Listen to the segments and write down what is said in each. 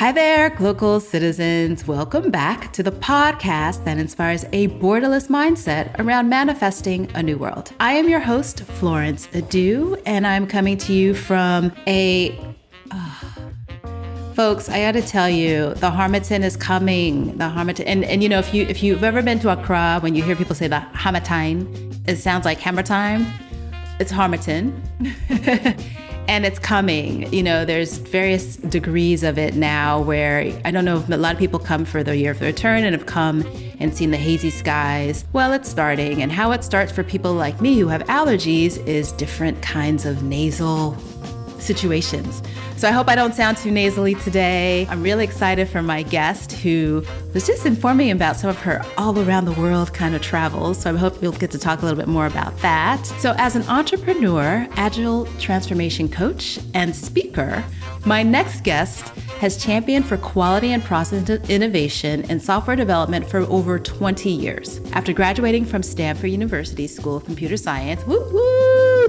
Hi there, Glocal citizens. Welcome back to the podcast that inspires a borderless mindset around manifesting a new world. I am your host, Florence Adu, and I'm coming to you from folks, I got to tell you, the Harmattan is coming. The Harmattan, and you know, if you've ever been to Accra, when you hear people say the Harmattan, it sounds like hammer time. It's Harmattan. And it's coming. You know, there's various degrees of it now where I don't know if a lot of people come for the year of the return and have come and seen the hazy skies. Well, it's starting. And how it starts for people like me who have allergies is different kinds of nasal situations. So I hope I don't sound too nasally today. I'm really excited for my guest who was just informing about some of her all around the world kind of travels. So I hope we'll get to talk a little bit more about that. So as an entrepreneur, agile transformation coach, and speaker, my next guest has championed for quality and process innovation in software development for over 20 years. After graduating from Stanford University School of Computer Science,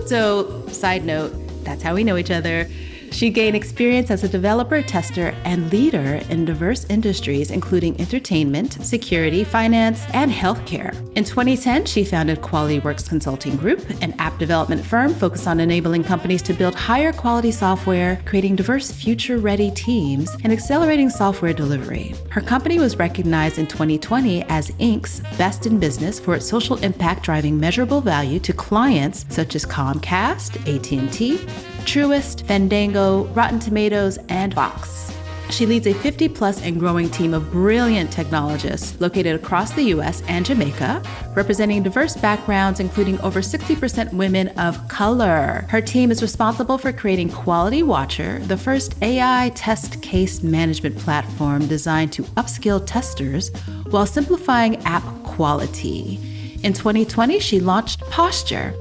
so side note, that's how we know each other. She gained experience as a developer, tester, and leader in diverse industries, including entertainment, security, finance, and healthcare. In 2010, she founded Quality Works Consulting Group, an app development firm focused on enabling companies to build higher quality software, creating diverse future-ready teams, and accelerating software delivery. Her company was recognized in 2020 as Inc.'s Best in Business for its social impact, driving measurable value to clients such as Comcast, AT&T, Truist, Fandango, Rotten Tomatoes, and Vox. She leads a 50-plus and growing team of brilliant technologists located across the U.S. and Jamaica, representing diverse backgrounds, including over 60% women of color. Her team is responsible for creating Quality Watcher, the first AI test case management platform designed to upskill testers while simplifying app quality. In 2020, she launched Posture,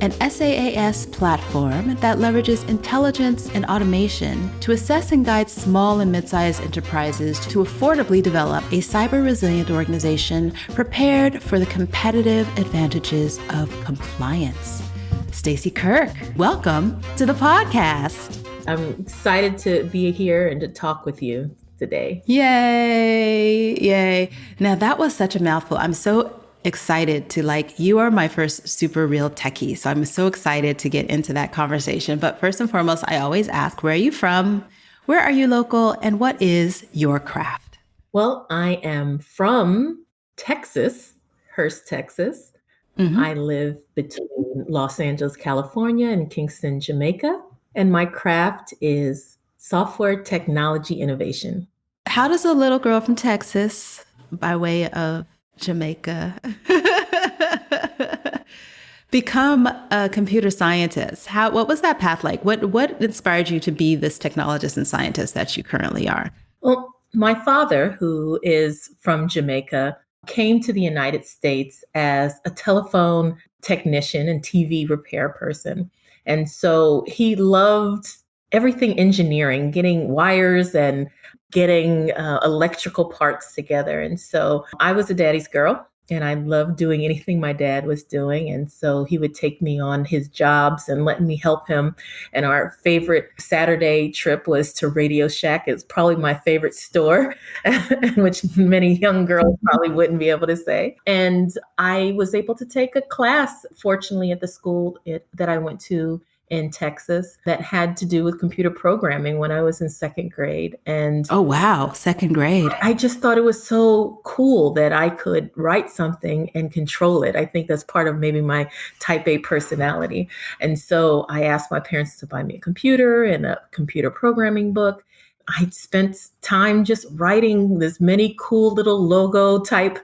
an SaaS platform that leverages intelligence and automation to assess and guide small and mid-sized enterprises to affordably develop a cyber-resilient organization prepared for the competitive advantages of compliance. Stacy Kirk, welcome to the podcast. I'm excited to be here and to talk with you today. Yay. Now that was such a mouthful. I'm so excited to you are my first super real techie. So I'm so excited to get into that conversation. But first and foremost, I always ask, where are you from? Where are you local? And what is your craft? Well, I am from Texas, Hurst, Texas. Mm-hmm. I live between Los Angeles, California and Kingston, Jamaica. And my craft is software technology innovation. How does a little girl from Texas, by way of Jamaica, become a computer scientist? What was that path like? What inspired you to be this technologist and scientist that you currently are? Well, my father, who is from Jamaica, came to the United States as a telephone technician and TV repair person. And so he loved everything engineering, getting wires and getting electrical parts together. And so I was a daddy's girl and I loved doing anything my dad was doing. And so he would take me on his jobs and let me help him. And our favorite Saturday trip was to Radio Shack. It's probably my favorite store, which many young girls probably wouldn't be able to say. And I was able to take a class, fortunately, at the school that I went to in Texas that had to do with computer programming when I was in second grade. And oh, wow, second grade. I just thought it was so cool that I could write something and control it. I think that's part of maybe my type A personality. And so I asked my parents to buy me a computer and a computer programming book. I spent time just writing this many cool little logo type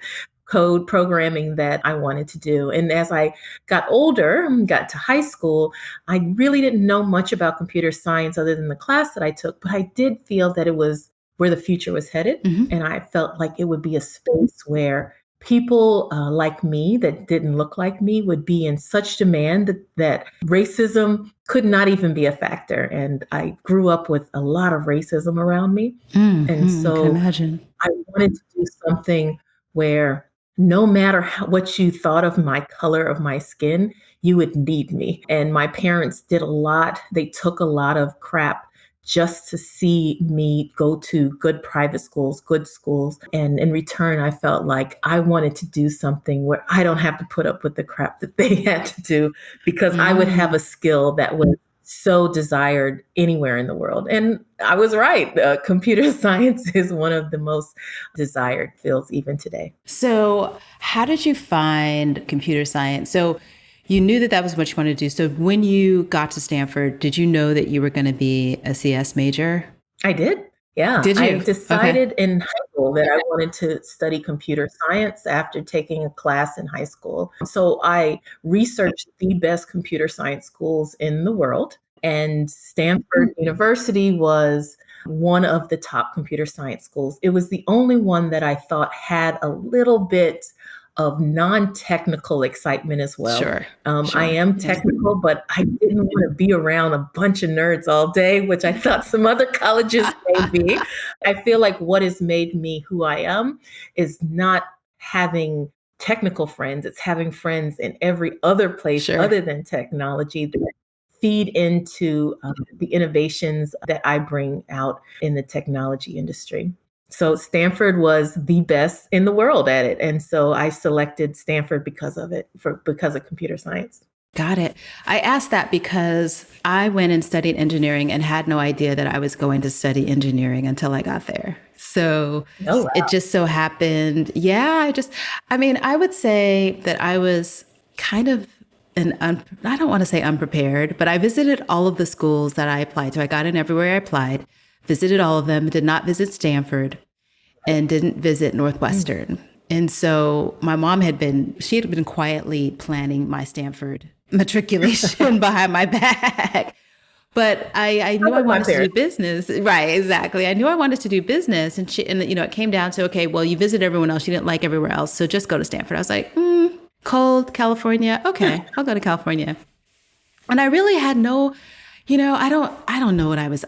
code programming that I wanted to do. And as I got older, got to high school, I really didn't know much about computer science other than the class that I took, but I did feel that it was where the future was headed. Mm-hmm. And I felt like it would be a space where people like me that didn't look like me would be in such demand that racism could not even be a factor. And I grew up with a lot of racism around me. Mm-hmm. And so I wanted to do something where no matter what you thought of my color of my skin, you would need me. And my parents did a lot. They took a lot of crap just to see me go to good private schools, good schools. And in return, I felt like I wanted to do something where I don't have to put up with the crap that they had to do, because I would have a skill that was so desired anywhere in the world. And I was right. Computer science is one of the most desired fields even today. So how did you find computer science? So you knew that that was what you wanted to do. So when you got to Stanford, did you know that you were going to be a CS major? I did. Yeah. Did I you? decided Okay. in high school that I wanted to study computer science after taking a class in high school. So I researched the best computer science schools in the world, and Stanford University was one of the top computer science schools. It was the only one that I thought had a little bit of non-technical excitement as well. Sure. I Sure. am Yeah. technical, but I didn't want to be around a bunch of nerds all day, which I thought some other colleges may be. I feel like what has made me who I am is not having technical friends. It's having friends in every other place Sure. other than technology that feed into the innovations that I bring out in the technology industry. So Stanford was the best in the world at it. And so I selected Stanford because of it, because of computer science. Got it. I asked that because I went and studied engineering and had no idea that I was going to study engineering until I got there. So Oh, it wow. just so happened. Yeah, I mean, I would say that I was kind of I don't want to say unprepared, but I visited all of the schools that I applied to. I got in everywhere I applied, visited all of them, did not visit Stanford, and didn't visit Northwestern. And so my mom she had been quietly planning my Stanford matriculation behind my back. But I knew I My wanted to do parents. business. Right, exactly. I knew I wanted to do business. And it came down to, okay, well, you visit everyone else. You didn't like everywhere else. So just go to Stanford. I was like, cold California. Okay, I'll go to California. And I really had no, I don't know what I was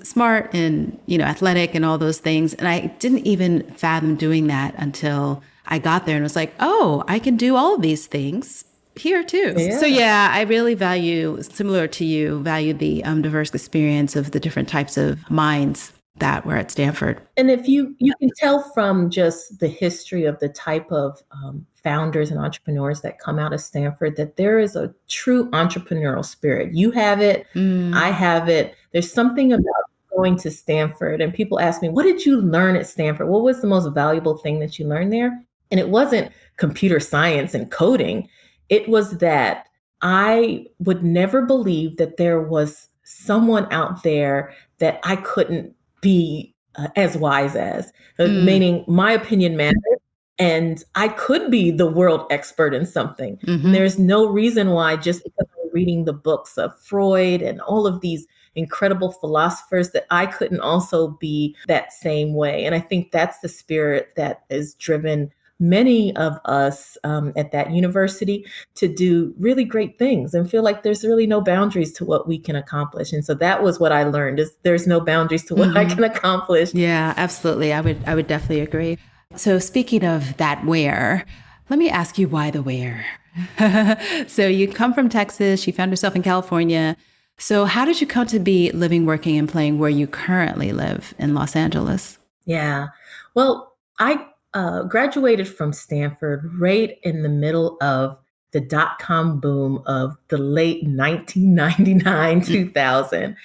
smart and, athletic and all those things. And I didn't even fathom doing that until I got there and was like, oh, I can do all of these things here too. So Yeah. yeah, I really similar to you, value the diverse experience of the different types of minds that were at Stanford. And if you can tell from just the history of the type of founders and entrepreneurs that come out of Stanford, that there is a true entrepreneurial spirit. You have it, I have it. There's something about going to Stanford, and people ask me, what did you learn at Stanford? What was the most valuable thing that you learned there? And it wasn't computer science and coding. It was that I would never believe that there was someone out there that I couldn't be as wise as, meaning my opinion matters. And I could be the world expert in something. And Mm-hmm. there's no reason why, just because I'm reading the books of Freud and all of these incredible philosophers, that I couldn't also be that same way. And I think that's the spirit that is driven many of us at that university to do really great things and feel like there's really no boundaries to what we can accomplish. And so that was what I learned, is there's no boundaries to what I can accomplish. Yeah, absolutely. I would definitely agree. So speaking of that where, let me ask you why the where. So you come from Texas, you found yourself in California. So how did you come to be living, working, and playing where you currently live in Los Angeles? Yeah. Well, I graduated from Stanford right in the middle of the dot-com boom of the late 1999, 2000.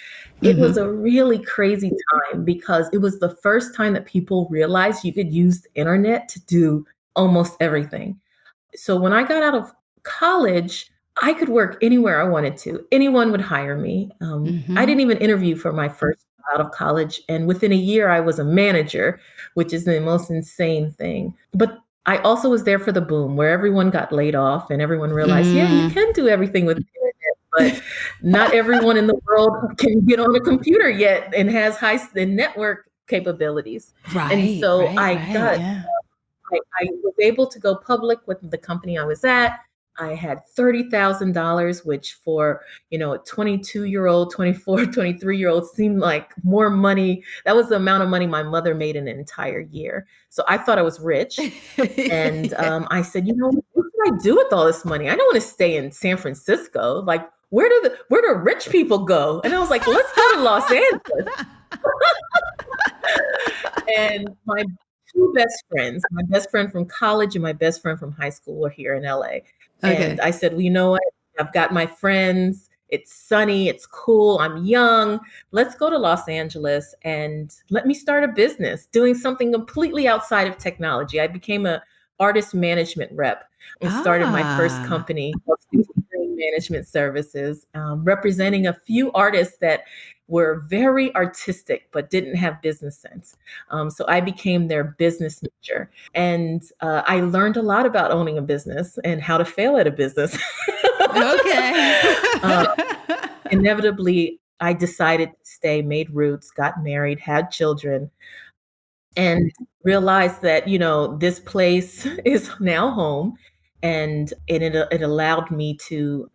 It was Mm-hmm. a really crazy time because it was the first time that people realized you could use the internet to do almost everything. So when I got out of college, I could work anywhere I wanted to. Anyone would hire me. I Mm-hmm. didn't even interview for my first job out of college. And within a year, I was a manager, which is the most insane thing. But I also was there for the boom where everyone got laid off and everyone realized, yeah, you Mm. can do everything with the internet, but not everyone in the world can get on a computer yet and has network capabilities. And Right, so right, right. Yeah. I was able to go public with the company I was at. I had $30,000, which for, a 22-year-old, 24, 23-year-old seemed like more money. That was the amount of money my mother made in an entire year. So I thought I was rich. And I said, what can I do with all this money? I don't want to stay in San Francisco. Like, where do rich people go? And I was like, let's go to Los Angeles. And my two best friends, my best friend from college and my best friend from high school, were here in LA. And Okay. I said, well, you know what? I've got my friends. It's sunny. It's cool. I'm young. Let's go to Los Angeles and let me start a business doing something completely outside of technology. I became a artist management rep and started my first Ah, company called Stacy Kirk Management Services, representing a few artists that were very artistic but didn't have business sense. So I became their business manager, and I learned a lot about owning a business and how to fail at a business. okay. uh, Inevitably, I decided to stay, made roots, got married, had children, and realized that, this place is now home. And it allowed me to,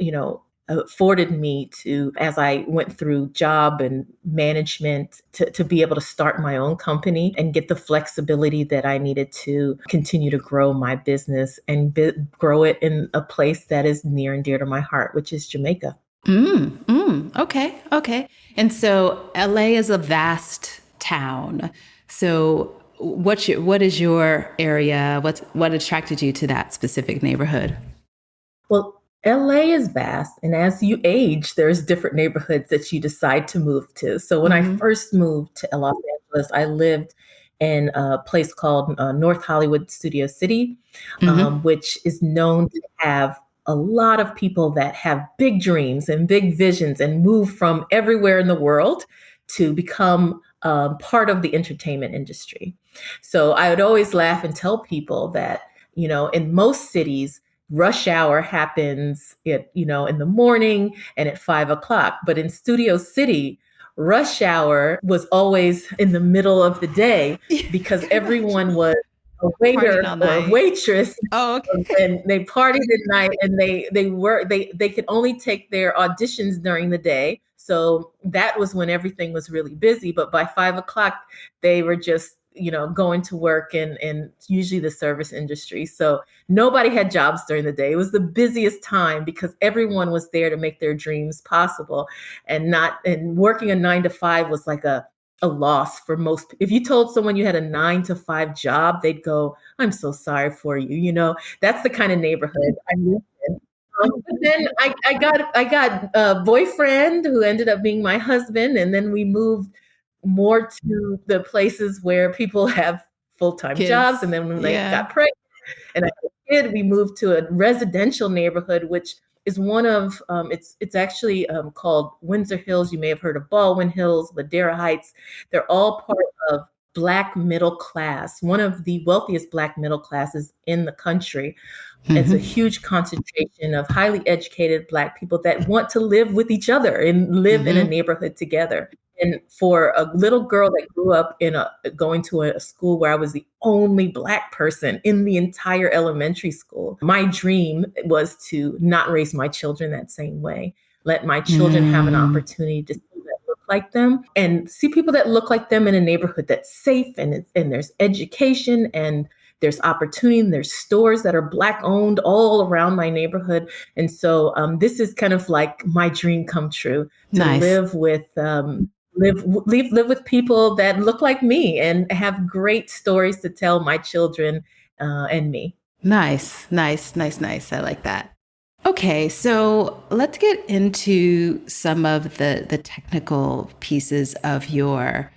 afforded me to, as I went through job and management, to be able to start my own company and get the flexibility that I needed to continue to grow my business and grow it in a place that is near and dear to my heart, which is Jamaica. Okay. Okay. And so LA is a vast town. So what is your area? What attracted you to that specific neighborhood? Well, LA is vast, and as you age, there's different neighborhoods that you decide to move to. So when I Mm-hmm. first moved to Los Angeles, I lived in a place called North Hollywood Studio City, Mm-hmm. which is known to have a lot of people that have big dreams and big visions and move from everywhere in the world to become part of the entertainment industry. So I would always laugh and tell people that, in most cities, rush hour happens in the morning and at 5 o'clock. But in Studio City, rush hour was always in the middle of the day because Can everyone imagine. was a Partying waiter all or a night. waitress, Oh, and okay. they partied at night, and they could only take their auditions during the day. So that was when everything was really busy. But by 5 o'clock, they were just, going to work in usually the service industry. So nobody had jobs during the day. It was the busiest time because everyone was there to make their dreams possible, and working a 9 to 5 was like a loss for most. If you told someone you had a 9 to 5 job, they'd go, I'm so sorry for you. That's the kind of neighborhood I lived in. But then I got a boyfriend who ended up being my husband, and then we moved more to the places where people have full-time jobs. Kids. And then when they Yeah. got pregnant and I had a kid, we moved to a residential neighborhood, which is one of it's actually called Windsor Hills. You may have heard of Baldwin Hills, Ladera Heights. They're all part of Black middle class, one of the wealthiest Black middle classes in the country. It's a Mm-hmm. huge concentration of highly educated Black people that want to live with each other and live in a Mm-hmm. neighborhood together. And for a little girl that grew up going to a school where I was the only Black person in the entire elementary school, my dream was to not raise my children that same way. Let my children have an Mm, opportunity to see that look like them and see people that look like them in a neighborhood that's safe, and there's education and there's opportunity, and there's stores that are Black owned all around my neighborhood. And so this is kind of like my dream come true, to nice. live with people that look like me and have great stories to tell my children and me. Nice. Nice. Nice. Nice. I like that. Okay, so let's get into some of the technical pieces of your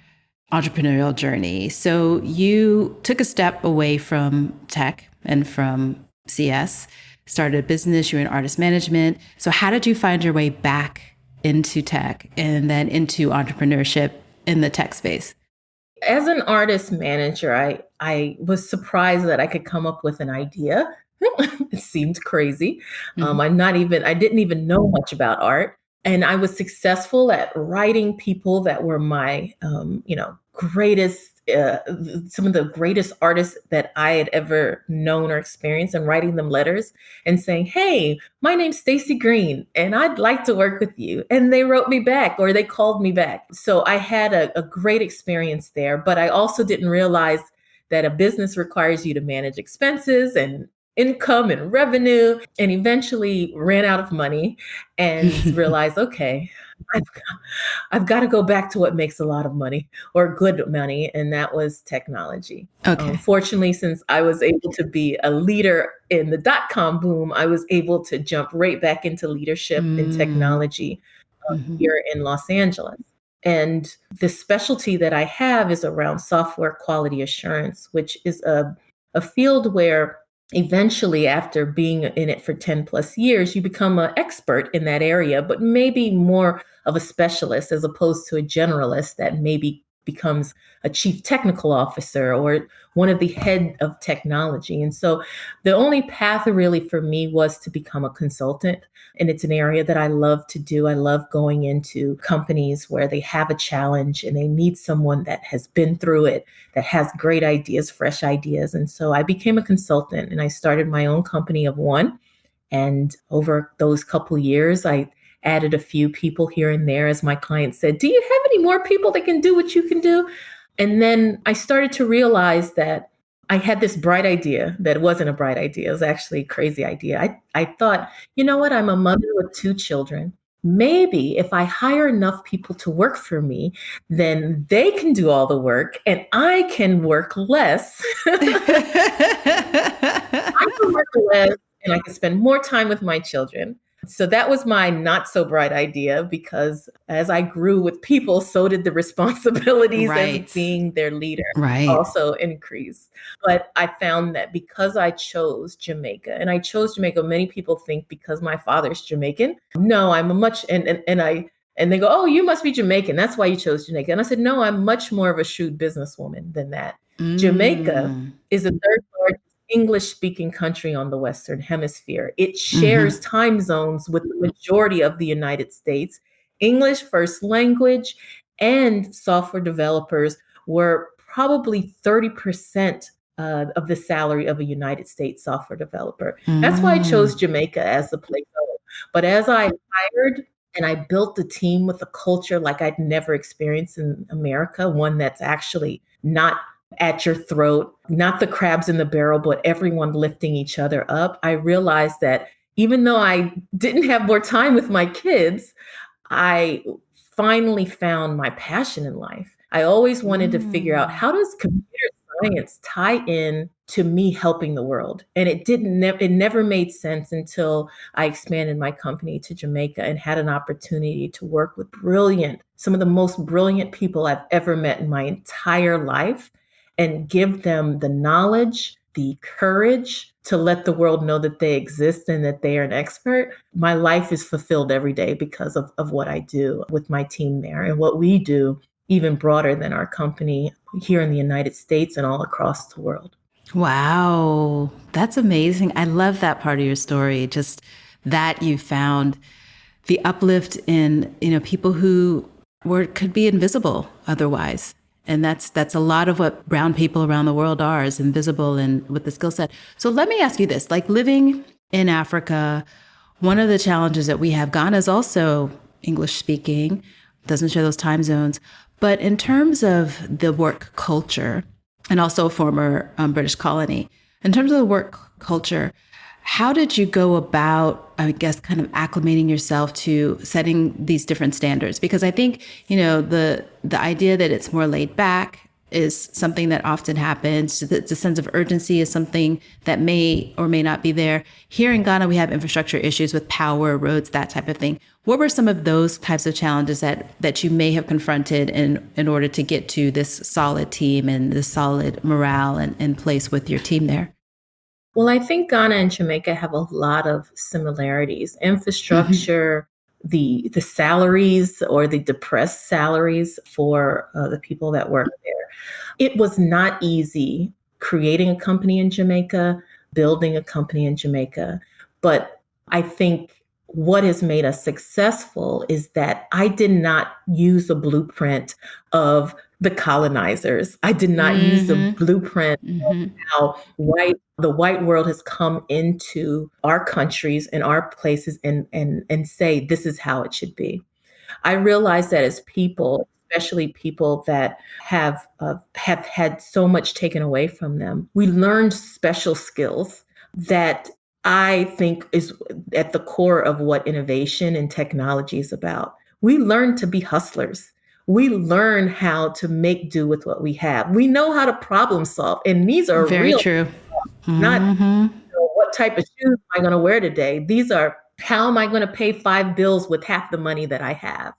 entrepreneurial journey. So you took a step away from tech and from CS, started a business, you're in artist management. So how did you find your way back into tech and then into entrepreneurship in the tech space? As an artist manager, I was surprised that I could come up with an idea. It seemed crazy. Hmm. I didn't even know much about art. And I was successful at writing people that were my, some of the greatest artists that I had ever known or experienced, and writing them letters and saying, hey, my name's Stacy Green, and I'd like to work with you. And they wrote me back, or they called me back. So I had a great experience there, but I also didn't realize that a business requires you to manage expenses and income and revenue, and eventually ran out of money and realized, okay, I've I've got to go back to what makes a lot of money or good money, and that was technology. Okay. Fortunately, since I was able to be a leader in the dot-com boom, I was able to jump right back into leadership in technology Mm-hmm. here in Los Angeles. And the specialty that I have is around software quality assurance, which is a field where eventually, after being in it for 10 plus years, you become an expert in that area, but maybe more of a specialist as opposed to a generalist that maybe becomes a chief technical officer or one of the head of technology. And so the only path really for me was to become a consultant. And it's an area that I love to do. I love going into companies where they have a challenge and they need someone that has been through it, that has great ideas, fresh ideas. And so I became a consultant and I started my own company of one. And over those couple years, I added a few people here and there as my client said, do you have any more people that can do what you can do? And then I started to realize that I had this bright idea that wasn't a bright idea. It was actually a crazy idea. I thought, you know what? I'm a mother with two children. Maybe if I hire enough people to work for me, then they can do all the work and I can work less. I can work less and I can spend more time with my children. So that was my not so bright idea because as I grew with people, so did the responsibilities Right. as being their leader Right. also increased. But I found that because I chose Jamaica, and I chose Jamaica, many people think because my father's Jamaican. No, I'm a much and they go, oh, you must be Jamaican. That's why you chose Jamaica. And I said, no, I'm much more of a shrewd businesswoman than that. Jamaica is the third largest English speaking country on the Western Hemisphere. It shares time zones with the majority of the United States. English first language and software developers were probably 30% of the salary of a United States software developer. That's why I chose Jamaica as the place. But as I hired and I built the team with a culture like I'd never experienced in America, one that's actually not at your throat, not the crabs in the barrel, but everyone lifting each other up. I realized that even though I didn't have more time with my kids, I finally found my passion in life. I always wanted to figure out how does computer science tie in to me helping the world? And it never made sense until I expanded my company to Jamaica and had an opportunity to work with some of the most brilliant people I've ever met in my entire life and give them the knowledge, the courage to let the world know that they exist and that they are an expert. My life is fulfilled every day because of what I do with my team there and what we do, even broader than our company here in the United States and all across the world. Wow, that's amazing. I love that part of your story. Just that you found the uplift in, people who could be invisible otherwise. And that's a lot of what brown people around the world are, is invisible and with the skill set. So let me ask you this, like living in Africa, one of the challenges that we have, Ghana is also English speaking, doesn't share those time zones. But in terms of the work culture, and also a former British colony, in terms of the work culture, how did you go about, I guess, kind of acclimating yourself to setting these different standards? Because I think, the idea that it's more laid back is something that often happens. The sense of urgency is something that may or may not be there. Here in Ghana, we have infrastructure issues with power, roads, that type of thing. What were some of those types of challenges that you may have confronted in order to get to this solid team and this solid morale in place with your team there? Well, I think Ghana and Jamaica have a lot of similarities. Infrastructure, the salaries or the depressed salaries for the people that work there. It was not easy creating a company in Jamaica, building a company in Jamaica. But I think what has made us successful is that I did not use a blueprint of the colonizers. I did not use a blueprint of how the white world has come into our countries and our places and say this is how it should be. I realize that as people, especially people that have had so much taken away from them, we learned special skills that I think is at the core of what innovation and technology is about. We learn to be hustlers. We learn how to make do with what we have. We know how to problem solve. And these are Very real, true. not Mm-hmm. what type of shoes am I going to wear today? These are how am I going to pay 5 bills with half the money that I have?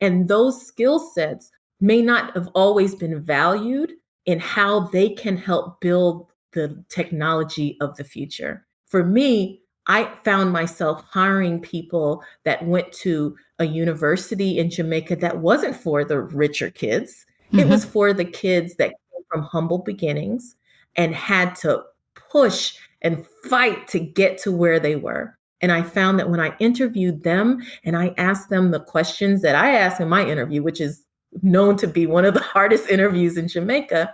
And those skill sets may not have always been valued in how they can help build the technology of the future. For me, I found myself hiring people that went to a university in Jamaica that wasn't for the richer kids. It was Mm-hmm. for the kids that came from humble beginnings and had to push and fight to get to where they were. And I found that when I interviewed them and I asked them the questions that I asked in my interview, which is known to be one of the hardest interviews in Jamaica,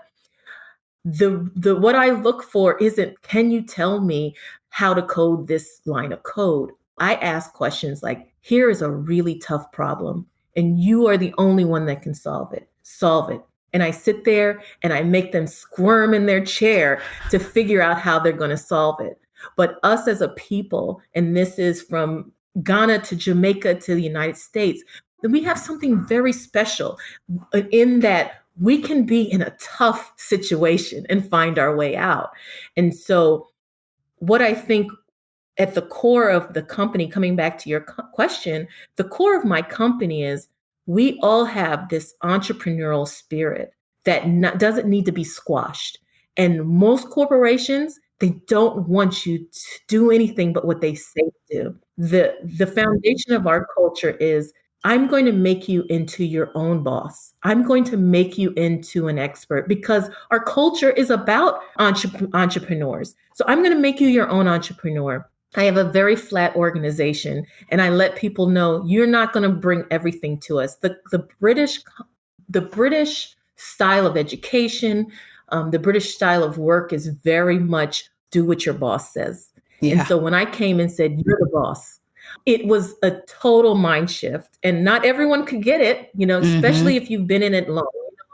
the what I look for isn't, can you tell me how to code this line of code? I ask questions like, here is a really tough problem, and you are the only one that can solve it. Solve it. And I sit there and I make them squirm in their chair to figure out how they're going to solve it. But us as a people, and this is from Ghana to Jamaica to the United States, we have something very special in that we can be in a tough situation and find our way out. And so, what I think at the core of the company, coming back to your question, the core of my company is we all have this entrepreneurial spirit that doesn't need to be squashed. And most corporations, they don't want you to do anything but what they say to do. The foundation of our culture is I'm going to make you into your own boss. I'm going to make you into an expert because our culture is about entrepreneurs. So I'm going to make you your own entrepreneur. I have a very flat organization, and I let people know you're not going to bring everything to us. The British style of education, the British style of work is very much do what your boss says. And Yeah. so when I came and said, you're the boss, it was a total mind shift. And not everyone could get it, especially Mm-hmm. if you've been in it long.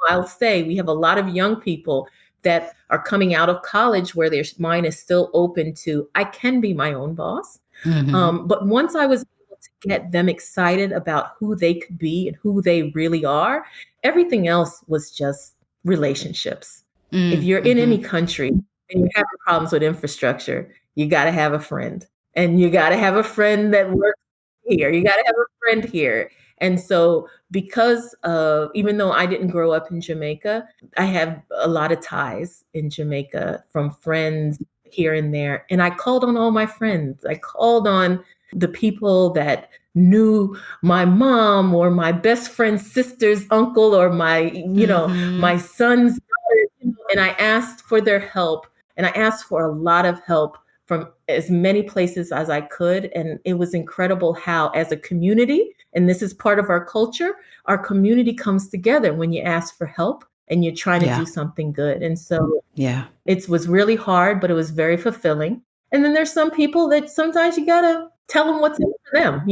I'll say we have a lot of young people that are coming out of college where their mind is still open to, I can be my own boss. Mm-hmm. But once I was able to get them excited about who they could be and who they really are, everything else was just relationships. If you're in Mm-hmm. any country and you're having problems with infrastructure, you got to have a friend. And you got to have a friend that works here. You got to have a friend here. And so, because of, even though I didn't grow up in Jamaica, I have a lot of ties in Jamaica from friends here and there. And I called on all my friends. I called on the people that knew my mom or my best friend's sister's uncle or my Mm-hmm. son's daughter, and I asked for their help. And I asked for a lot of help from as many places as I could. And it was incredible how, as a community, and this is part of our culture, our community comes together when you ask for help and you're trying to do Yeah. something good. And so Yeah. it was really hard, but it was very fulfilling. And then there's some people that sometimes you got to tell them what's in for them.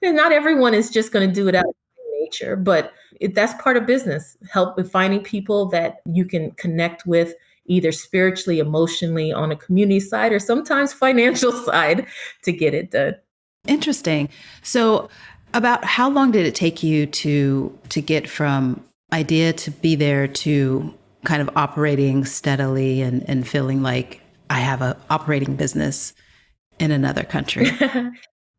And not everyone is just going to do it out of nature, but that's part of business. Help with finding people that you can connect with either spiritually, emotionally, on a community side, or sometimes financial side to get it done. Interesting. So, about how long did it take you to get from idea to be there to kind of operating steadily and feeling like I have a operating business in another country?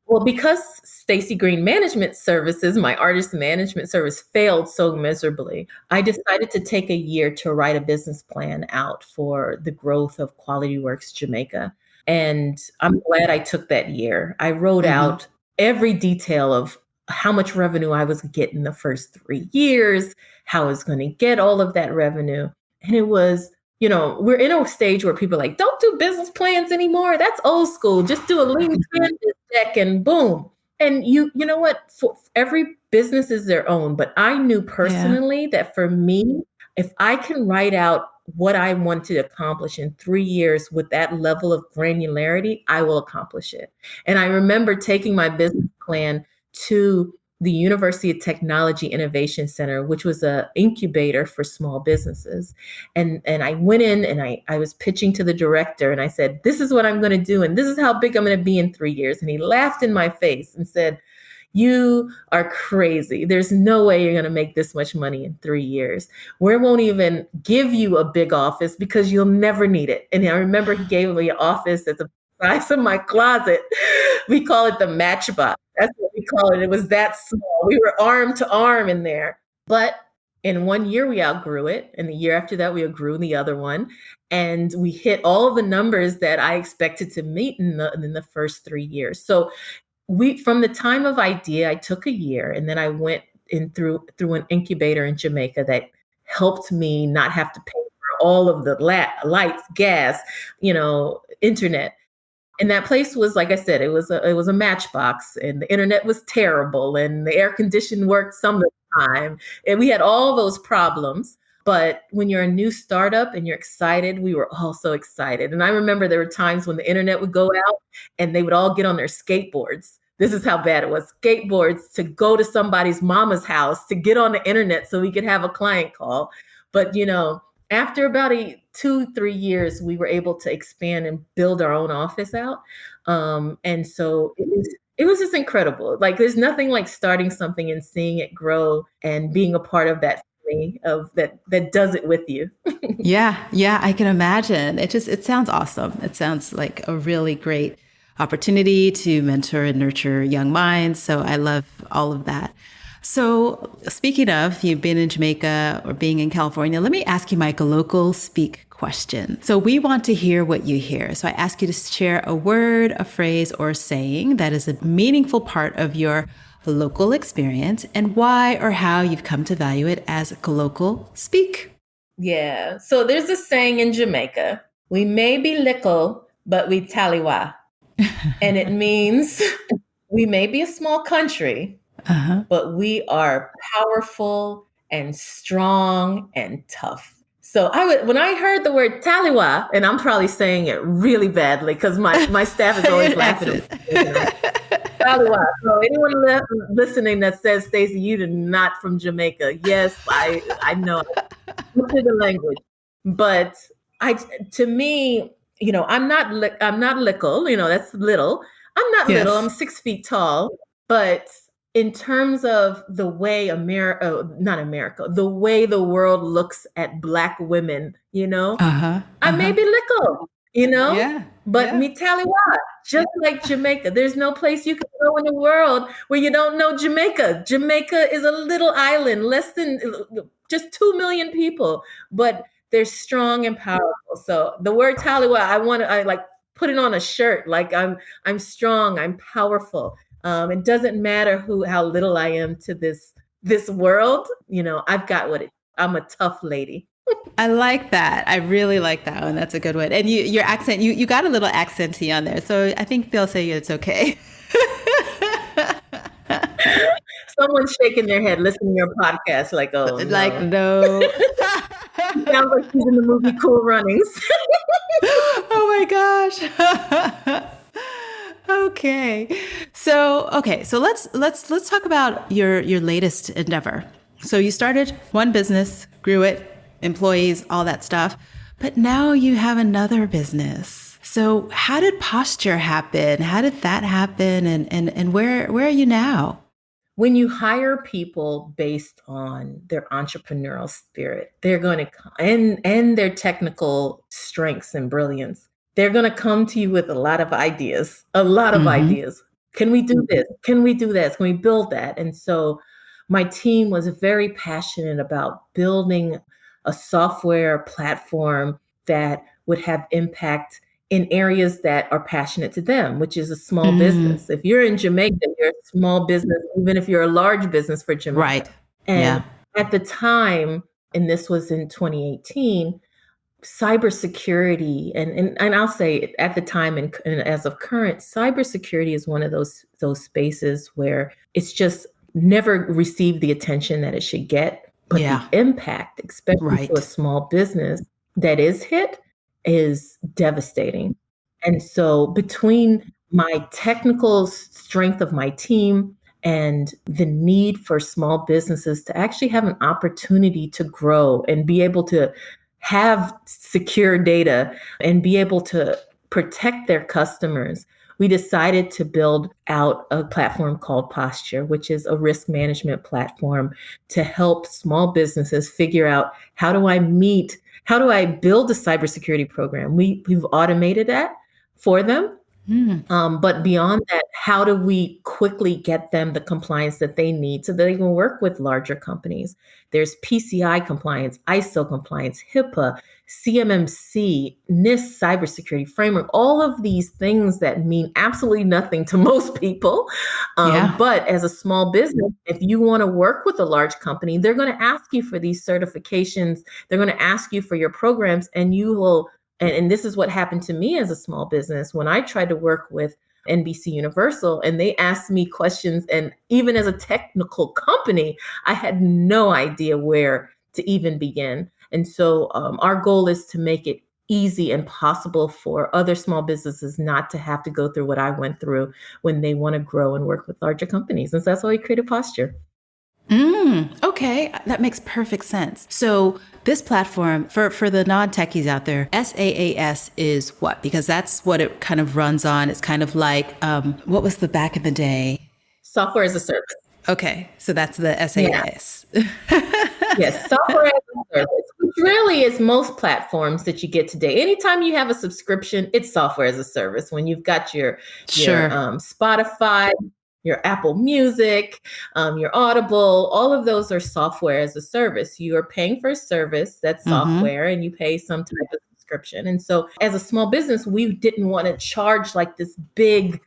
Well, because Stacy Green Management Services, my artist management service, failed so miserably, I decided to take a year to write a business plan out for the growth of Quality Works Jamaica. And I'm glad I took that year. I wrote Mm-hmm. out every detail of how much revenue I was getting the first 3 years, how I was going to get all of that revenue. And it was, we're in a stage where people are like, don't do business plans anymore. That's old school. Just do a lean canvas deck and boom. And you know what? For every business is their own. But I knew Yeah. personally that for me, if I can write out what I want to accomplish in 3 years with that level of granularity, I will accomplish it. And I remember taking my business plan to the University of Technology Innovation Center, which was a incubator for small businesses. And I went in and I was pitching to the director and I said, this is what I'm going to do. And this is how big I'm going to be in 3 years. And he laughed in my face and said, you are crazy. There's no way you're going to make this much money in 3 years. We won't even give you a big office because you'll never need it. And I remember he gave me an office that's the size of my closet. We call it the matchbox. That's what we call it. It was that small. We were arm to arm in there. But in 1 year, we outgrew it. And the year after that, we outgrew the other one. And we hit all of the numbers that I expected to meet in the first 3 years. So from the time of idea, I took a year, and then I went in through an incubator in Jamaica that helped me not have to pay for all of the lights, gas, internet. And that place was, like I said, it was a matchbox, and the internet was terrible, and the air conditioning worked some of the time, and we had all those problems. But when you're a new startup and you're excited, we were all so excited. And I remember there were times when the internet would go out and they would all get on their skateboards. This is how bad it was. Skateboards to go to somebody's mama's house to get on the internet so we could have a client call. But, after about 2-3 years, we were able to expand and build our own office out. And so it was just incredible. Like, there's nothing like starting something and seeing it grow and being a part of that of that does it with you. Yeah, I can imagine. It sounds awesome. It sounds like a really great opportunity to mentor and nurture young minds. So I love all of that. So speaking of, you've been in Jamaica or being in California, let me ask you my Glocal Speak question. So we want to hear what you hear. So I ask you to share a word, a phrase, or a saying that is a meaningful part of your local experience and why or how you've come to value it as Glocal Speak. Yeah. So there's a saying in Jamaica, we may be little, but we taliwa. And it means we may be a small country, but we are powerful and strong and tough. So when I heard the word taliwa, and I'm probably saying it really badly because my staff is always laughing at me. Taliwa. So anyone listening that says, Stacy, you're not from Jamaica. Yes, I know. Look at the language. But to me, I'm not little, that's little. I'm not little, I'm 6 feet tall. But in terms of the way the way the world looks at Black women, I may be little, but me taliwa, just like Jamaica. There's no place you can go in the world where you don't know Jamaica. Jamaica is a little island, less than just 2 million people, but they're strong and powerful. So the word taliwa, I like put it on a shirt. Like I'm strong, I'm powerful. It doesn't matter how little I am to this world. I've got I'm a tough lady. I like that. I really like that one. That's a good one. And your accent, you got a little accenty on there. So I think they'll say it's okay. Someone's shaking their head listening to your podcast like, oh, no. Sounds like she's in the movie Cool Runnings. Oh my gosh. Okay. So let's talk about your latest endeavor. So you started one business, grew it, employees, all that stuff, but now you have another business. So how did Posture happen? How did that happen? And where are you now? When you hire people based on their entrepreneurial spirit, they're going to and their technical strengths and brilliance, they're going to come to you with a lot of ideas, ideas. Can we do this? Can we do this? Can we build that? And so my team was very passionate about building a software platform that would have impact in areas that are passionate to them, which is a small business. If you're in Jamaica, you're a small business, even if you're a large business for Jamaica. Right. And at the time, and this was in 2018, cybersecurity, and I'll say at the time and as of current, cybersecurity is one of those spaces where it's just never received the attention that it should get. But the impact, especially to a small business that is hit, is devastating. And so between my technical strength of my team and the need for small businesses to actually have an opportunity to grow and be able to have secure data and be able to protect their customers, we decided to build out a platform called Posture, which is a risk management platform to help small businesses figure out how do I build a cybersecurity program? We've automated that for them. But beyond that, how do we quickly get them the compliance that they need so that they can work with larger companies? There's PCI compliance, ISO compliance, HIPAA, CMMC, NIST cybersecurity framework, all of these things that mean absolutely nothing to most people. But as a small business, if you want to work with a large company, they're going to ask you for these certifications. They're going to ask you for your programs, and you will. And this is what happened to me as a small business when I tried to work with NBC Universal and they asked me questions. And even as a technical company, I had no idea where to even begin. And so our goal is to make it easy and possible for other small businesses not to have to go through what I went through when they want to grow and work with larger companies. And so that's why we created Posture. Okay, that makes perfect sense. So this platform, for the non-techies out there, SaaS is what? Because that's what it kind of runs on. It's kind of like, what was the back in the day? Software as a service. Okay, so that's the SaaS. Yeah. Yes, software as a service, which really is most platforms that you get today. Anytime you have a subscription, it's software as a service. When you've got your Spotify, your Apple Music, your Audible, all of those are software as a service. You are paying for a service that's software and you pay some type of subscription. And so as a small business, we didn't want to charge like this big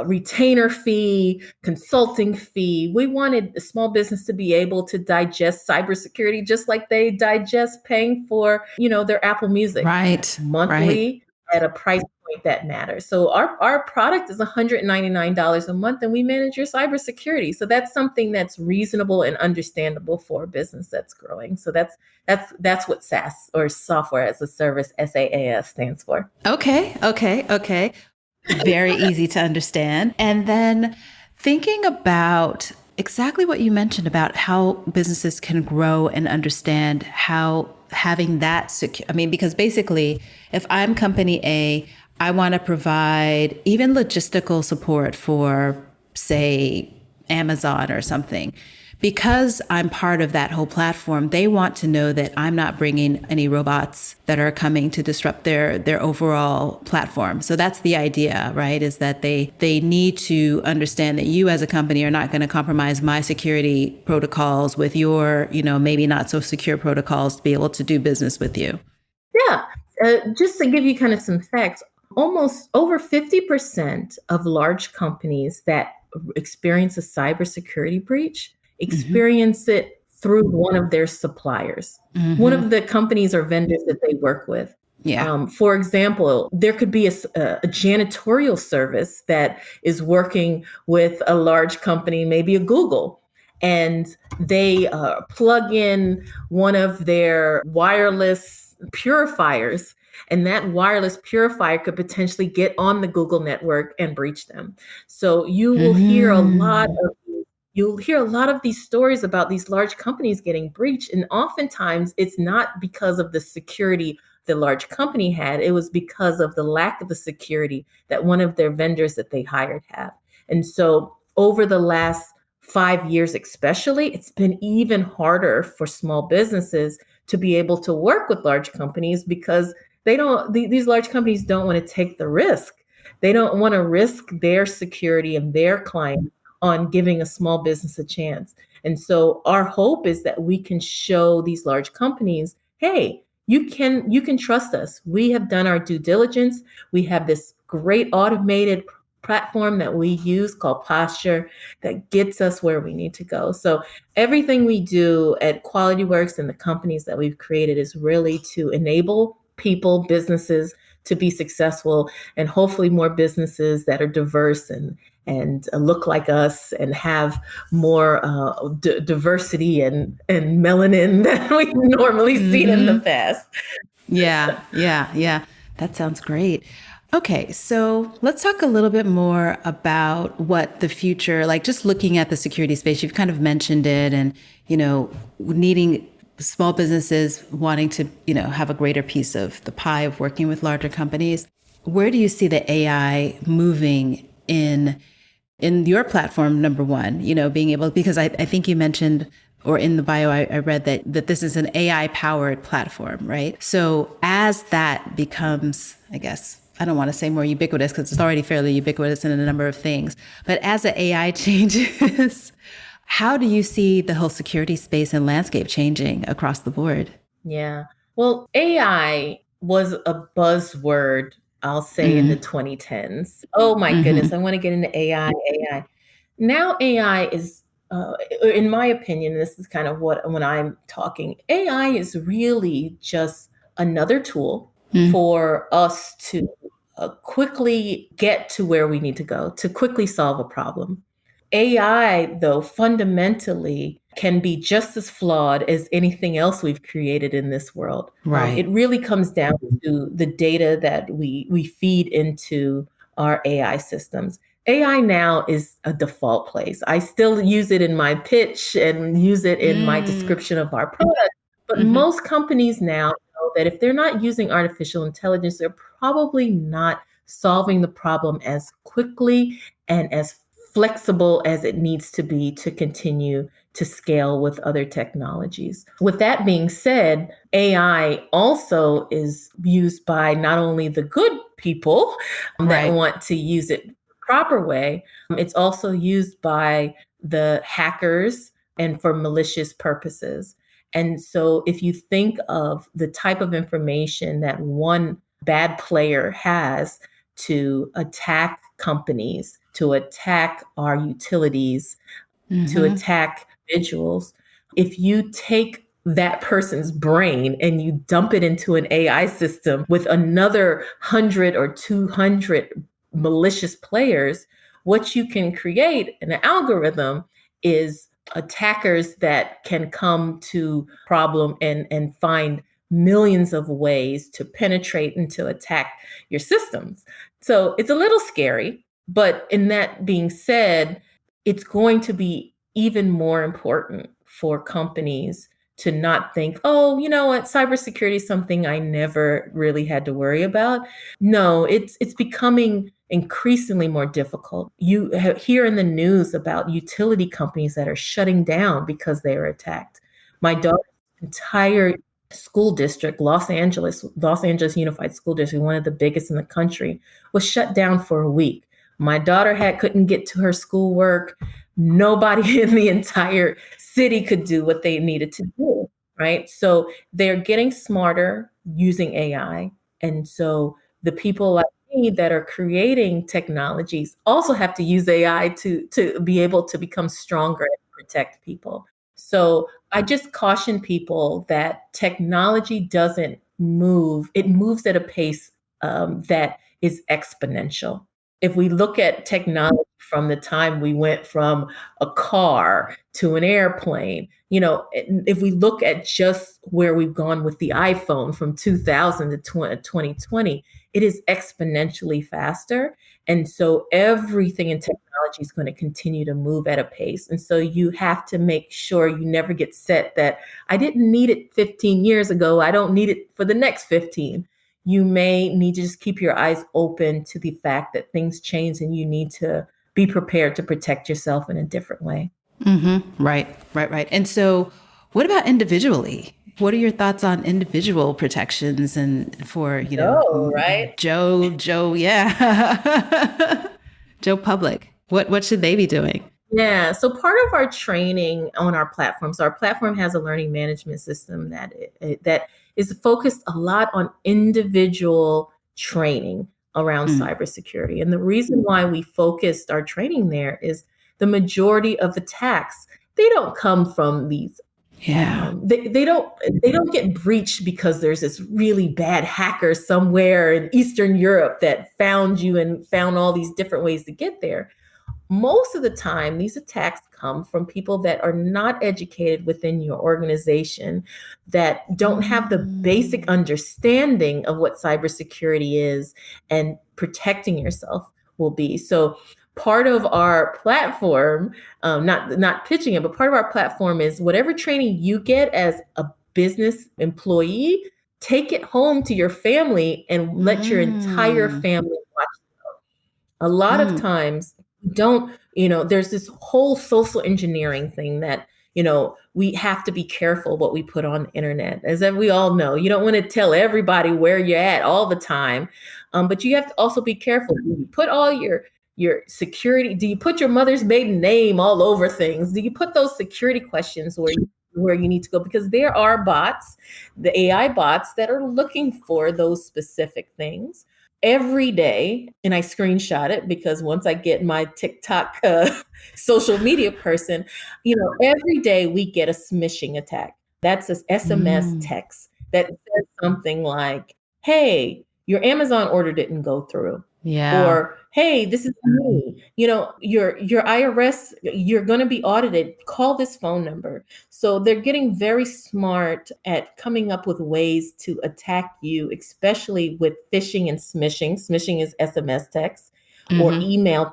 retainer fee, consulting fee. We wanted a small business to be able to digest cybersecurity just like they digest paying for, their Apple Music monthly at a price point that matters. So our product is $199 a month and we manage your cybersecurity. So that's something that's reasonable and understandable for a business that's growing. So that's what SaaS, or software as a service, SaaS, stands for. Okay. Very easy to understand. And then thinking about exactly what you mentioned about how businesses can grow and understand how having that secure. I mean, because basically, if I'm company A, I want to provide even logistical support for, say, Amazon or something. Because I'm part of that whole platform, they want to know that I'm not bringing any robots that are coming to disrupt their overall platform. So that's the idea, right? Is that they need to understand that you as a company are not going to compromise my security protocols with your, maybe not so secure protocols to be able to do business with you. Yeah. Just to give you kind of some facts, almost over 50% of large companies that experience a cybersecurity breach experience it through one of their suppliers, one of the companies or vendors that they work with. Yeah. For example, there could be a janitorial service that is working with a large company, maybe a Google, and they plug in one of their wireless purifiers, and that wireless purifier could potentially get on the Google network and breach them. So you will hear You'll hear a lot of these stories about these large companies getting breached. And oftentimes it's not because of the security the large company had. It was because of the lack of the security that one of their vendors that they hired have. And so over the last 5 years, especially, it's been even harder for small businesses to be able to work with large companies because these large companies don't want to take the risk. They don't want to risk their security and their clients on giving a small business a chance. And so our hope is that we can show these large companies, hey, you can trust us. We have done our due diligence. We have this great automated platform that we use called Posture that gets us where we need to go. So everything we do at QualityWorks and the companies that we've created is really to enable people, businesses to be successful, and hopefully more businesses that are diverse and look like us and have more diversity and melanin than we've normally seen in the past. Yeah. That sounds great. Okay, so let's talk a little bit more about what the future, like just looking at the security space, you've kind of mentioned it and, needing small businesses wanting to, have a greater piece of the pie of working with larger companies. Where do you see the AI moving in your platform, number one, being able, because I think you mentioned, or in the bio, I read that this is an AI powered platform, right? So as that becomes, I guess, I don't want to say more ubiquitous because it's already fairly ubiquitous in a number of things, but as the AI changes, how do you see the whole security space and landscape changing across the board? Yeah. Well, AI was a buzzword, I'll say, in the Mm-hmm. 2010s. Oh my goodness, Mm-hmm. I want to get into AI, AI. Now AI is, in my opinion, this is kind of what when I'm talking, AI is really just another tool for us to quickly get to where we need to go, to quickly solve a problem. AI, though, fundamentally can be just as flawed as anything else we've created in this world. Right. It really comes down to the data that we feed into our AI systems. AI now is a default place. I still use it in my pitch and use it in my Mm. description of our product, but Mm-hmm. most companies now know that if they're not using artificial intelligence, they're probably not solving the problem as quickly and as flexible as it needs to be to continue to scale with other technologies. With that being said, AI also is used by not only the good people that Right. want to use it the proper way, it's also used by the hackers and for malicious purposes. And so if you think of the type of information that one bad player has to attack companies, to attack our utilities, to Mm-hmm. attack individuals, if you take that person's brain and you dump it into an AI system with another 100 or 200 malicious players, what you can create in an algorithm is attackers that can come to problem and find millions of ways to penetrate and to attack your systems. So it's a little scary, but in that being said, it's going to be even more important for companies to not think, oh, you know what, cybersecurity is something I never really had to worry about. No, it's becoming increasingly more difficult. You hear in the news about utility companies that are shutting down because they were attacked. My daughter's entire school district, Los Angeles Unified School District, one of the biggest in the country, was shut down for a week. My daughter couldn't get to her schoolwork. Nobody in the entire city could do what they needed to do, right? So they're getting smarter using AI. And so the people like me that are creating technologies also have to use AI to be able to become stronger and protect people. So I just caution people that technology doesn't move, it moves at a pace that is exponential. If we look at technology from the time we went from a car to an airplane, if we look at just where we've gone with the iPhone from 2000 to 2020, it is exponentially faster. And so everything in technology is going to continue to move at a pace. And so you have to make sure you never get set that I didn't need it 15 years ago. I don't need it for the next 15. You may need to just keep your eyes open to the fact that things change and you need to be prepared to protect yourself in a different way. Mm-hmm. Right, right, right. And so, what about individually? What are your thoughts on individual protections and for, No, right? Yeah, Joe Public? What should they be doing? Yeah. So part of our training on our platform, so our platform has a learning management system that is focused a lot on individual training around Mm, cybersecurity. And the reason why we focused our training there is the majority of attacks, they don't come from these yeah. they don't get breached because there's this really bad hacker somewhere in Eastern Europe that found you and found all these different ways to get there. Most of the time, these attacks come from people that are not educated within your organization, that don't have the basic Mm, understanding of what cybersecurity is, and protecting yourself will be. So part of our platform, not pitching it, but part of our platform is whatever training you get as a business employee, take it home to your family and let your entire family watch. A lot of times don't, there's this whole social engineering thing that, we have to be careful what we put on the internet. As we all know, you don't want to tell everybody where you're at all the time. But you have to also be careful. Do you put all your security? Do you put your mother's maiden name all over things? Do you put those security questions where you need to go? Because there are bots, the AI bots, that are looking for those specific things every day. And I screenshot it because once I get my TikTok social media person, every day we get a smishing attack. That's an SMS text that says something like, hey, your Amazon order didn't go through. Yeah. Or, hey, this is me. Your IRS, you're going to be audited. Call this phone number. So they're getting very smart at coming up with ways to attack you, especially with phishing and smishing. Smishing is SMS text or email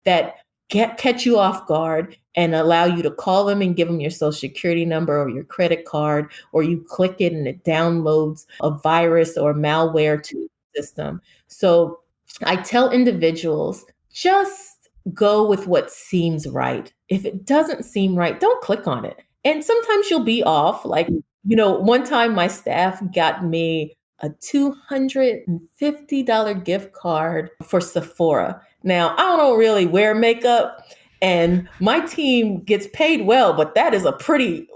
that catch you off guard and allow you to call them and give them your social security number or your credit card, or you click it and it downloads a virus or malware to the system. So I tell individuals, just go with what seems right. If it doesn't seem right, don't click on it. And sometimes you'll be off. Like, one time my staff got me a $250 gift card for Sephora. Now, I don't really wear makeup and my team gets paid well, but that is a pretty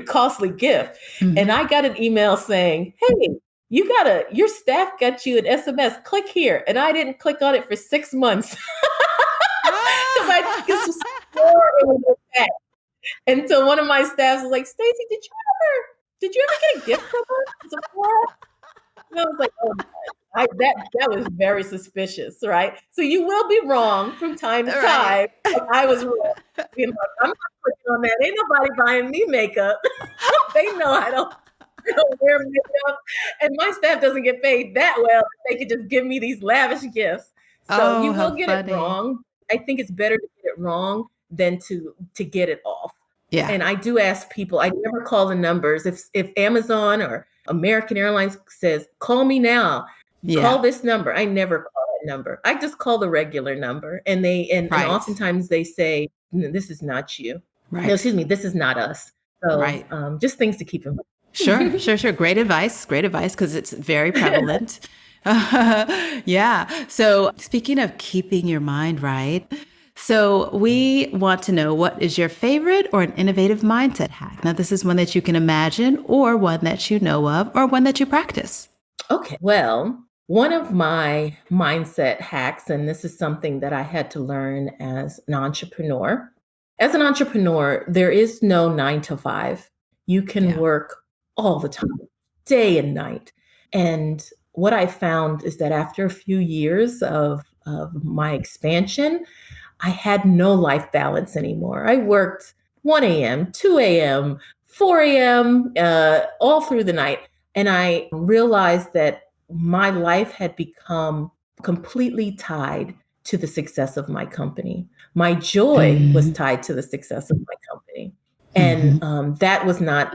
costly gift. And I got an email saying, hey, your staff got you an SMS, click here. And I didn't click on it for 6 months. Because I just swore it was okay. And so one of my staffs was like, Stacy, did you ever get a gift from us? And I was like, oh, that was very suspicious, right? So you will be wrong from time to time. I was wrong. I'm not clicking on that. Ain't nobody buying me makeup. They know I don't wear makeup, and my staff doesn't get paid that well. They could just give me these lavish gifts. So you will get it wrong. I think it's better to get it wrong than to get it off. Yeah. And I do ask people, I never call the numbers. If Amazon or American Airlines says, call me now, call this number, I never call that number. I just call the regular number. And and oftentimes they say, no, this is not you. Right. No, excuse me, this is not us. So just things to keep in mind. Sure. Great advice because it's very prevalent. Yeah. So speaking of keeping your mind right, so we want to know, what is your favorite or an innovative mindset hack? Now, this is one that you can imagine, or one that you know of, or one that you practice. Okay. Well, one of my mindset hacks, and this is something that I had to learn as an entrepreneur. As an entrepreneur, there is no 9 to 5. You can work all the time, day and night. And what I found is that after a few years of my expansion, I had no life balance anymore. I worked 1 a.m., 2 a.m., 4 a.m., all through the night. And I realized that my life had become completely tied to the success of my company. My joy was tied to the success of my company. And that was not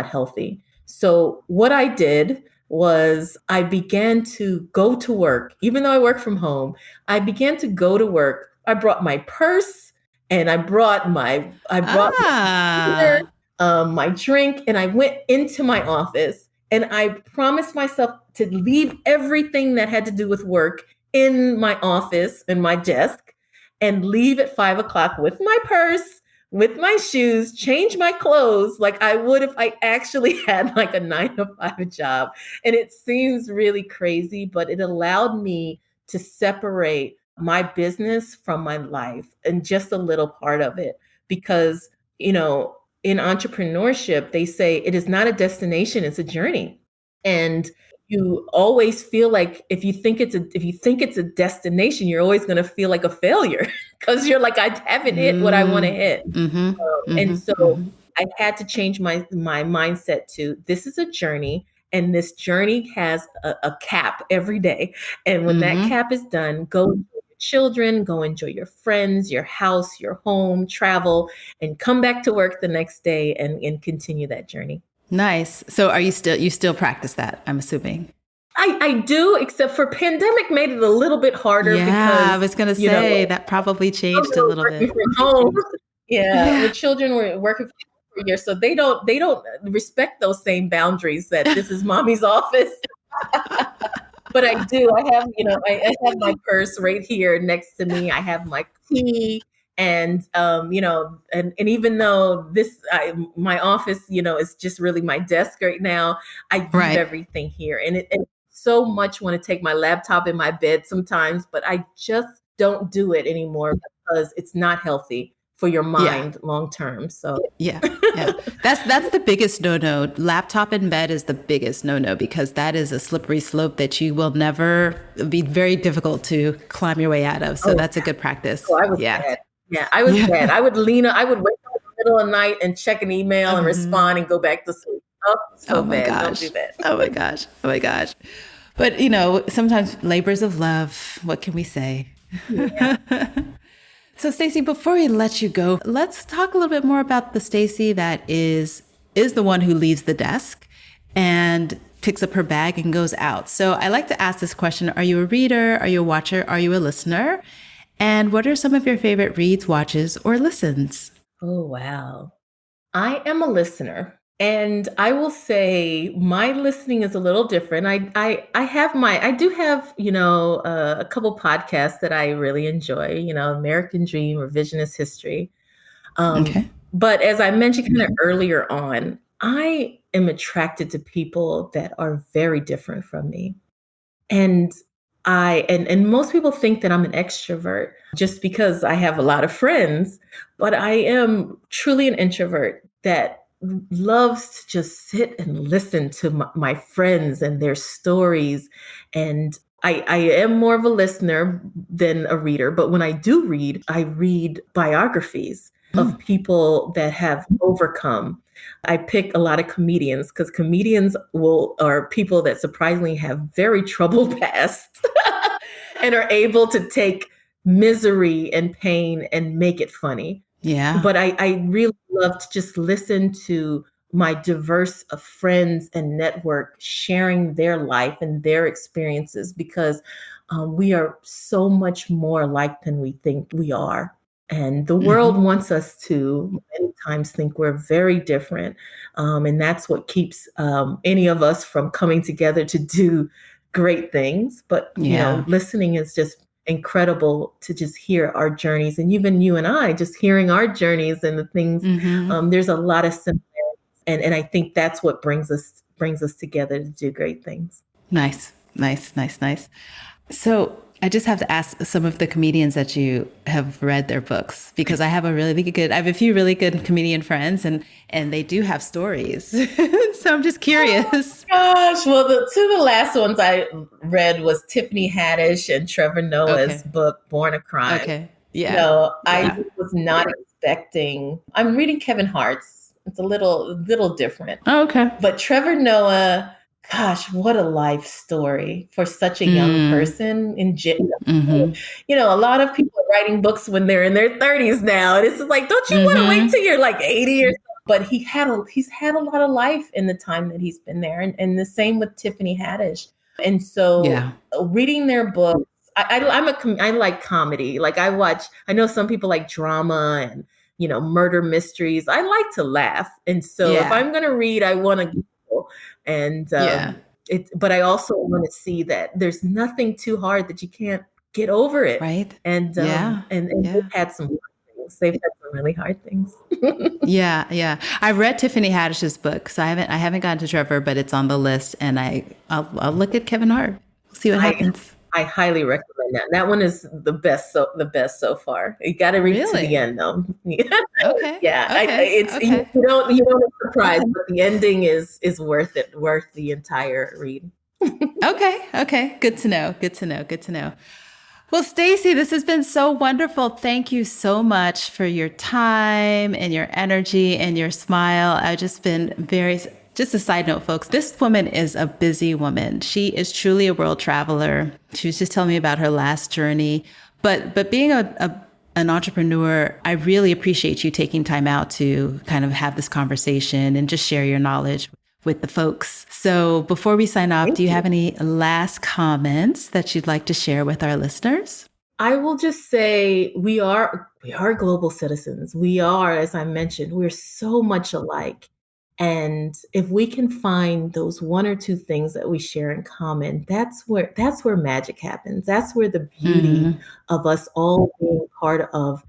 healthy. So what I did was I began to go to work. Even though I work from home, I began to go to work. I brought my purse and I brought my computer, my drink, and I went into my office and I promised myself to leave everything that had to do with work in my office and my desk and leave at 5 o'clock with my purse, with my shoes, change my clothes like I would if I actually had like a 9 to 5 job. And it seems really crazy, but it allowed me to separate my business from my life and just a little part of it. Because, in entrepreneurship, they say it is not a destination, it's a journey. And you always feel like if you think it's a destination, you're always going to feel like a failure because you're like, I haven't hit what I want to hit. And so I had to change my mindset to, this is a journey. And this journey has a cap every day. And when that Mm-hmm. cap is done, go enjoy your children, go enjoy your friends, your house, your home, travel, and come back to work the next day and continue that journey. Nice. So you still practice that, I'm assuming? I do, except for pandemic made it a little bit harder Yeah, I because, was going to you know, say that probably changed children a were little working bit. from home. Yeah, the Yeah. children were working from home for a year, so they don't respect those same boundaries that this is mommy's office. But I do. I have my purse right here next to me. I have my key. And and even though my office, is just really my desk right now, I leave Right. everything here. And so much want to take my laptop in my bed sometimes, but I just don't do it anymore because it's not healthy for your Yeah. mind long term. So Yeah. Yeah. That's the biggest no-no. Laptop in bed is the biggest no-no because that is a slippery slope that you will never be very difficult to climb your way out of. So oh, that's a good practice. I was Yeah. bad. Yeah, I was bad. Yeah. I would wake up in the middle of the night and check an email and Mhm. respond and go back to sleep. Oh, so Oh my bad. Don't do gosh. that. Oh my gosh. Oh my gosh. But sometimes labors of love, what can we say? Yeah. So Stacy, before we let you go, let's talk a little bit more about the Stacy that is the one who leaves the desk and picks up her bag and goes out. So I like to ask this question: are you a reader? Are you a watcher? Are you a listener? And what are some of your favorite reads, watches, or listens? Oh, wow. I am a listener. And I will say my listening is a little different. I do have, a couple podcasts that I really enjoy, American Dream, Revisionist History. Okay. But as I mentioned kind of earlier on, I am attracted to people that are very different from me. And and most people think that I'm an extrovert just because I have a lot of friends, but I am truly an introvert that loves to just sit and listen to my friends and their stories. And I am more of a listener than a reader, but when I do read, I read biographies of Mm. people that have overcome. I pick a lot of comedians because comedians are people that surprisingly have very troubled past and are able to take misery and pain and make it funny. Yeah. But I really love to just listen to my diverse of friends and network sharing their life and their experiences because we are so much more alike than we think we are. And the world Hmm. wants us to many times think we're very different. And that's what keeps any of us from coming together to do great things. But, Yeah. listening is just incredible to just hear our journeys. And even you and I, just hearing our journeys and the things, Hmm. there's a lot of similarities. And I think that's what brings us together to do great things. Nice. Nice. Nice. Nice. So I just have to ask some of the comedians that you have read their books because I have a few really good comedian friends and they do have stories. So I'm just curious. Gosh, well, the last ones I read was Tiffany Haddish and Trevor Noah's Okay. book, Born a Crime. Okay. Yeah. I Yeah. was not expecting. I'm reading Kevin Hart's. It's a little different, Oh, okay. but Trevor Noah. Gosh, what a life story for such a young Mm. person. Mm-hmm. A lot of people are writing books when they're in their 30s now, and it's like, don't you want to wait Mm-hmm. till you're like 80 or so? But he's had a lot of life in the time that he's been there, and the same with Tiffany Haddish. And so, Yeah. reading their books, I like comedy. Like I know some people like drama and murder mysteries. I like to laugh, and so if Yeah. I'm gonna read, I want to giggle. And Yeah. but I also want to see that there's nothing too hard that you can't get over it. Right. And Yeah. and they've Yeah. had some hard things. They've had some really hard things. Yeah. Yeah. I read Tiffany Haddish's book, so I haven't gotten to Trevor, but it's on the list, and I'll look at Kevin Hart. We'll see what I happens. I highly recommend that. That one is the best so far. You got to read to the Really? end though. Okay. Yeah, Okay. it's Okay. you don't get surprised, but the ending is worth it, worth the entire read. Okay. Okay. Good to know. Good to know. Good to know. Well, Stacy, this has been so wonderful. Thank you so much for your time and your energy and your smile. I've just been very Just a side note, folks, this woman is a busy woman. She is truly a world traveler. She was just telling me about her last journey. But being an entrepreneur, I really appreciate you taking time out to kind of have this conversation and just share your knowledge with the folks. So before we sign off, do you have any last comments that you'd like to share with our listeners? I will just say we are global citizens. We are, as I mentioned, we're so much alike. And if we can find those one or two things that we share in common, that's where magic happens. That's where the beauty of us all being part of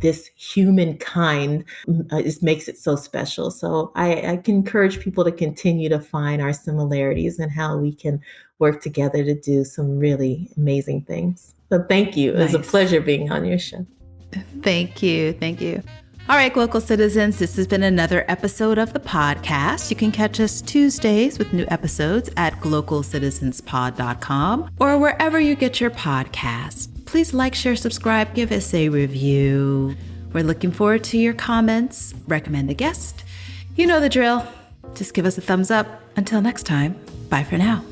this humankind just makes it so special. So I can encourage people to continue to find our similarities and how we can work together to do some really amazing things. So thank you. It was a pleasure being on your show. Thank you. Thank you. All right, Glocal citizens, this has been another episode of the podcast. You can catch us Tuesdays with new episodes at glocalcitizenspod.com or wherever you get your podcasts. Please like, share, subscribe, give us a review. We're looking forward to your comments. Recommend a guest. You know the drill. Just give us a thumbs up. Until next time, bye for now.